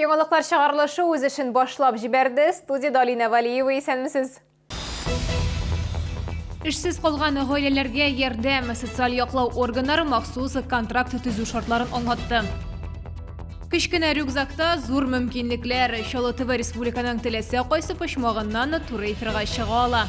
Яңалыклар чыгарылышы үз эшен башлап җибәрде. Студияда Алина Валиева, исәнмесез? Эшсез калган гаиләләргә ярдәм социаль яклау органнары махсус контракт төзү шартларын аңлатты. Кечкенә рюкзакта зур мөмкинлекләр. Чаллы ТВ республиканың теләсә кайсы почмагыннан туры эфирга чыга ала.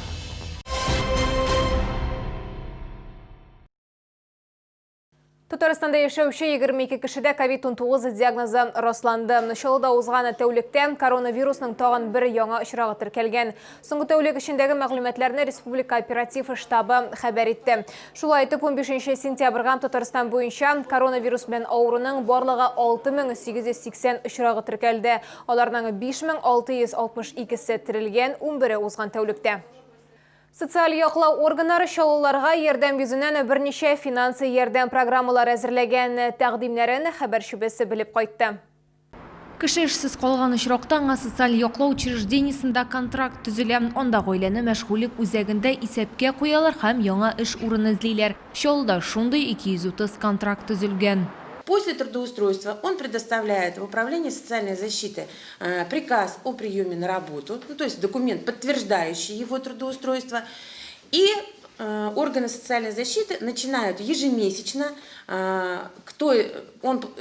Татарстанда яшәүче 22 кешедә COVID-19 диагнозы расланды. Чаллыда узган тәүлектә коронавирусның тагын бер яңа очрагы теркәлгән. Соңгы тәүлек эчендәге мәгълүматларны Республика оператив штабы хәбәр итте. Шулай итеп, 15 сентябрьгә Татарстан буенча коронавирус белән авыруның барлыгы 6880 очрагы теркәлде. Аларның 5662-се терелгән, 11-е узган тәүлектә. Социаль яклау органнары чаллыларга ярдәм йөзеннән берничә финансы ярдәм программалары әзерләгән тәкъдимнәрен хәбәрчебесе белеп кайтты. Кеше эшсез калган очракта аңа социаль яклау учреждениесендә контракт төзелә. Анда гаиләне мәшгульлек үзәгендә исәпкә куялар һәм яңа эш урыны эзлиләр. Чаллыда шундый 230 контракт төзелгән. После трудоустройства он предоставляет в управление социальной защиты приказ о приеме на работу, то есть документ, подтверждающий его трудоустройство, и органы социальной защиты начинают ежемесячно,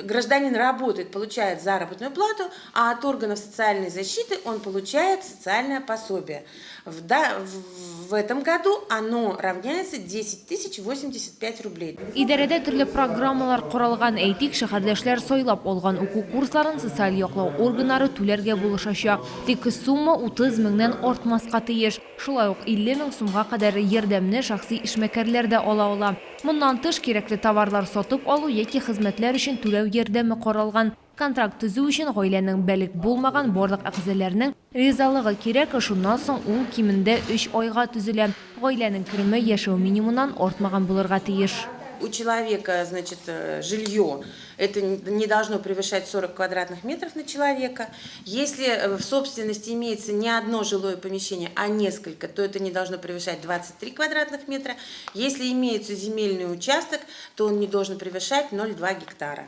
гражданин работает, получает заработную плату, а от органов социальной защиты он получает социальное пособие. В этом году оно равняется 10 085 рублей. Идарәдә төрле программалар коралган, әйтик, шәһәрдәшләр сайлап алган уку курсларын социаль яклау органнары түләргә булышачак. Тик сумма 30 меңнән артмаска тиеш. Шулай ук 50 мең сумга кадәр ярдәмне шәхси эшмәкәрләр дә ала. Моннан тыш кирәкле товарлар сатып алу яки хезмәтләр өчен түләү ярдәме каралган. Контракт төзү өчен гаиләнең бәлек булмаган барлык әгъзаларының ризалыгы кирәк, шуннан соң ул кимендә 3 айга төзелә. Гаиләнең кереме яшәү минимумнан артмаган булырга тиеш. У человека, значит, жилье это не должно превышать 40 квадратных метров на человека. Если в собственности имеется не одно жилое помещение, а несколько, то это не должно превышать 23 квадратных метра. Если имеется земельный участок, то он не должен превышать 0,2 гектара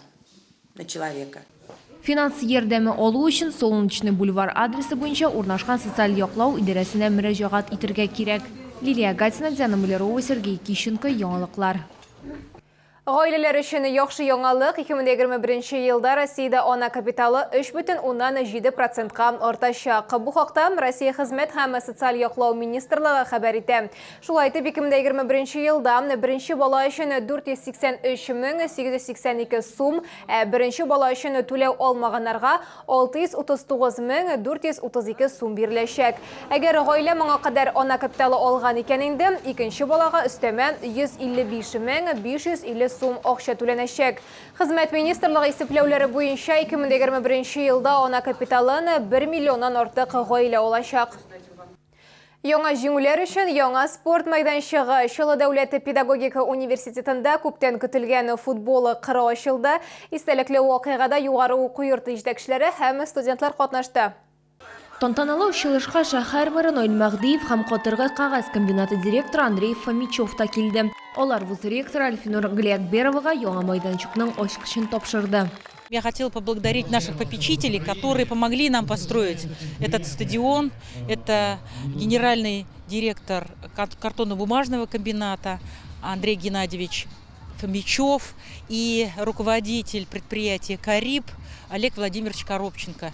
на человека. Финанс ярдәме алу өчен Солнечный бульвар адресы буенча урнашкан социаль яклау идарәсенә мөрәҗәгать итәргә кирәк. Лилия Гатина, Диана Мулярова, Сергей Кищенко, яңалыклар. Гаиләләр өчен яхшы яңалык. 2021 елда Россиядә ана капиталы 3,7%-ка артачак. Бу хакта Россия хезмәт һәм социаль яклау министрлыгы хәбәр итә. Шулай итеп, 2021 елда беренче бала өчен 483 882 сум, беренче бала өчен түләү алмаганнарга 639 432 сум биреләчәк. Әгәр гаилә моңа кадәр ана капиталы алган икән инде, икенче балага өстәмә 155 550 сум акча түләнәчәк. Хезмәт министрлыгы исәпләүләре буенча 2021 елда ана капиталын 1 миллионнан артык гаилә алачак. Яңа җиңүләр өчен яңа спорт мәйданчыгы. Чаллы дәүләт педагогика университетында күптән көтелгән футбол кыры ачылды. Истәлекле вакыйгада югары уку йорты җитәкчеләре һәм студентлар катнашты. Тантаналы ачылышка шәһәр мэры Наил Мәгдиев һәм Катыргы кагаз комбинаты директоры Андрей Фомичев та килде. Алар вуз ректоры Альфинур Глиякберовага яңа майданчыкның ачкычын тапшырды. Я хотела поблагодарить наших попечителей, которые помогли нам построить этот стадион. Это генеральный директор картонно-бумажного комбината Андрей Геннадьевич Фомичев и руководитель предприятия «Кариб» Олег Владимирович Коробченко.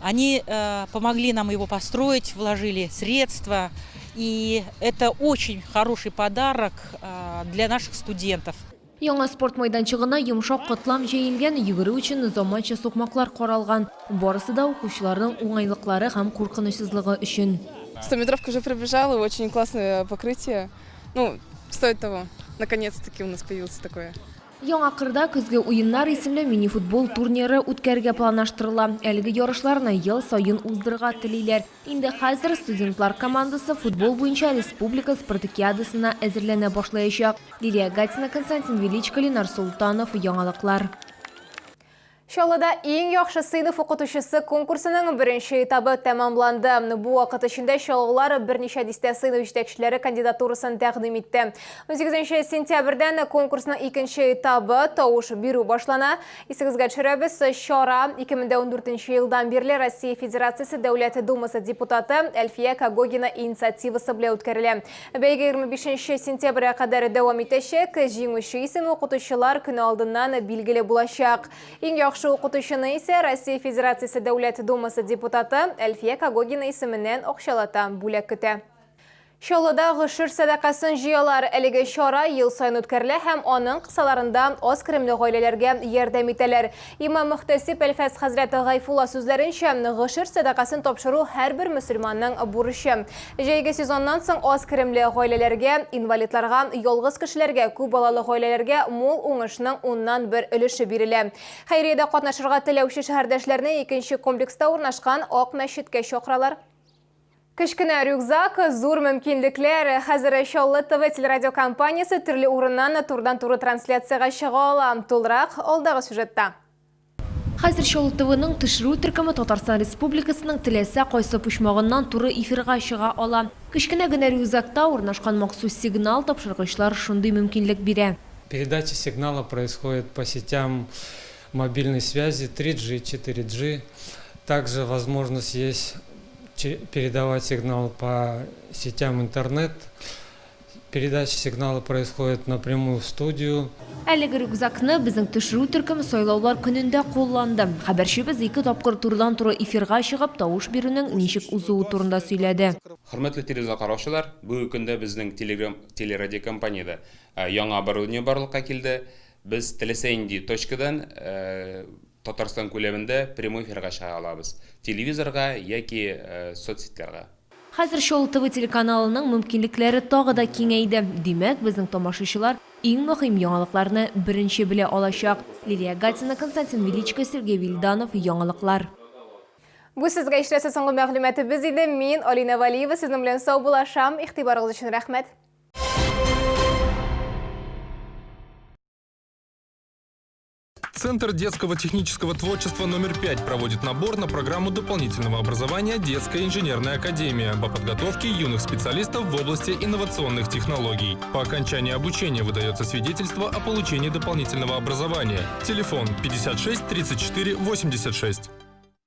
Они помогли нам его построить, вложили средства, и это очень хороший подарок для наших студентов. Яңа спорт майданчыгына йомшак катлам җәелгән, йөгерү өчен заманча сукмаклар каралган. Барысы да укучыларның уңайлыклары һәм куркынычсызлыгы өчен. 100-метровку уже пробежала, очень классное покрытие. Ну, стоит того. Наконец-таки у нас появился такое. Яңа кырда көзге уеннар исемле мини-футбол турниры үткәргә планлаштырыла. Әлеге ярышларны ел сайын уздырырга телиләр. Инде хәзер студентлар командасы футбол буенча республика спартакиадасына әзерләнә башлаячак. Лилия Гатина, Константин Величко, Ленар Султанов, яңалыклар. Шалада ең яхшы сыйныф оқытушысы конкурсының бірінші этабы тәмамланды. Бұл вақыт ішінде шалғылар бірнеше дисте сыйныф жетекшілері кандидатурасын тәқдим етті. 18 сентябрьден конкурсның екінші этабы тауыш беру башлана. Есігізге түсіреміз, шара 2014 жылдан бері Россия Федерациясы Дәулет Думасы депутаты Әлфия Кагогина инициативасы біле өткерілі. Бәйге 25 сентябрьге қадар дәуам етешек, жеңуші ісім оқытушылар күні алдынан белгілі болашақ. Ең яхшы оқытушыны ise Россия Федерациясы Дәулет Думасы депутаты Әлфия Кагогина исеменен оқшалата бүлек көтә. Шолыда ғышыр садақасын жиялар әлігі шара ел сайын өткерлі һәм оның қысаларында аз кіремлі ғойлелерге ердем етелер. Имам Мұхтасип Әлфәс Хазреті Ғайфулла сөзлерінше ғышыр садақасын топшыру әрбір мұсылманның бұрышы. Жайғы сезоннан соң аз кіремлі ғойлелерге, инвалидларға, yolғыз кішілерге, көп балалы ғойлелерге мол оңышының оннан бір үліші берілі. Хайриеде қатнашырға тілеуші шәһәрдәшләріне екінші комплекста орнашқан Ақ мәшітке шоқралар. Кішкіні рюкзак, зур мүмкіндіктер. Хәзір Шолы ТВ телерадиокомпаниясы түрлі орыннан турдан-туры трансляцияға шыға ала. Толырақ алдағы сюжетта. Хәзір Шолы ТВ-ның тышыру түркімі Татарстан Республикасының тілесі қойсы пұшмағынан туры эфирға шыға ала. Кішкіні гіне рюкзакта орнашқан мақсус сигнал тапшырғышлар шундай мүмкінлік бере. Передача сигнала происходит по сетям мобильной связи 3G, 4G. Также возможность есть передавать сигнал по сетям интернет. Передача сигнала происходит напрямую в студию. Әлігі рюкзакны біздің түшіру түркім сойлаулар күнінде қолланды. Хабаршыбыз 2 тапқыр турдан туры эфирға шығып, тауыш беруінің нешік ұзуы турында сөйледі. Хөрмәтле телевизор караучылар, бүгенге көндә безнең телерадиокомпанияда яңа оборудование барлыкка килде. Без теләсә инде точкадан Татарстан күләмендә прямой эфирга чыга алабыз. Телевизорга яки соцсетьләргә. Хәзір Шолы ТВ телеканалының мөмкинлекләре тагы да киңәйде. Димәк, безнең тамашачылар иң мөһим яңалыкларны беренче белә алачак. Лилия Гатина, Константин Величко, Сергей Вильданов, яңалыклар. Бу сезгә иштәсе соңгы мәгълүматыбыз иде. Мин Алина Валиева, сезнең белән сау булашам. Игътибарыгыз өчен рәхмәт. Центр детского технического творчества номер 5 проводит набор на программу дополнительного образования «Детская инженерная академия» по подготовке юных специалистов в области инновационных технологий. По окончании обучения выдается свидетельство о получении дополнительного образования. Телефон 56 34 86.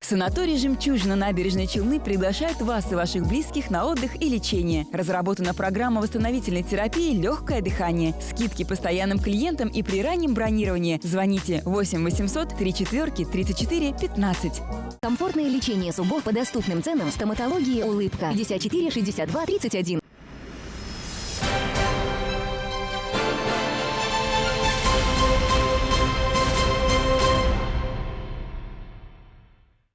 Санаторий «Жемчужина» набережной Челны приглашает вас и ваших близких на отдых и лечение. Разработана программа восстановительной терапии «Легкое дыхание». Скидки постоянным клиентам и при раннем бронировании. Звоните 8 800 34 34 15. Комфортное лечение зубов по доступным ценам. Стоматология «Улыбка». 54 62 31.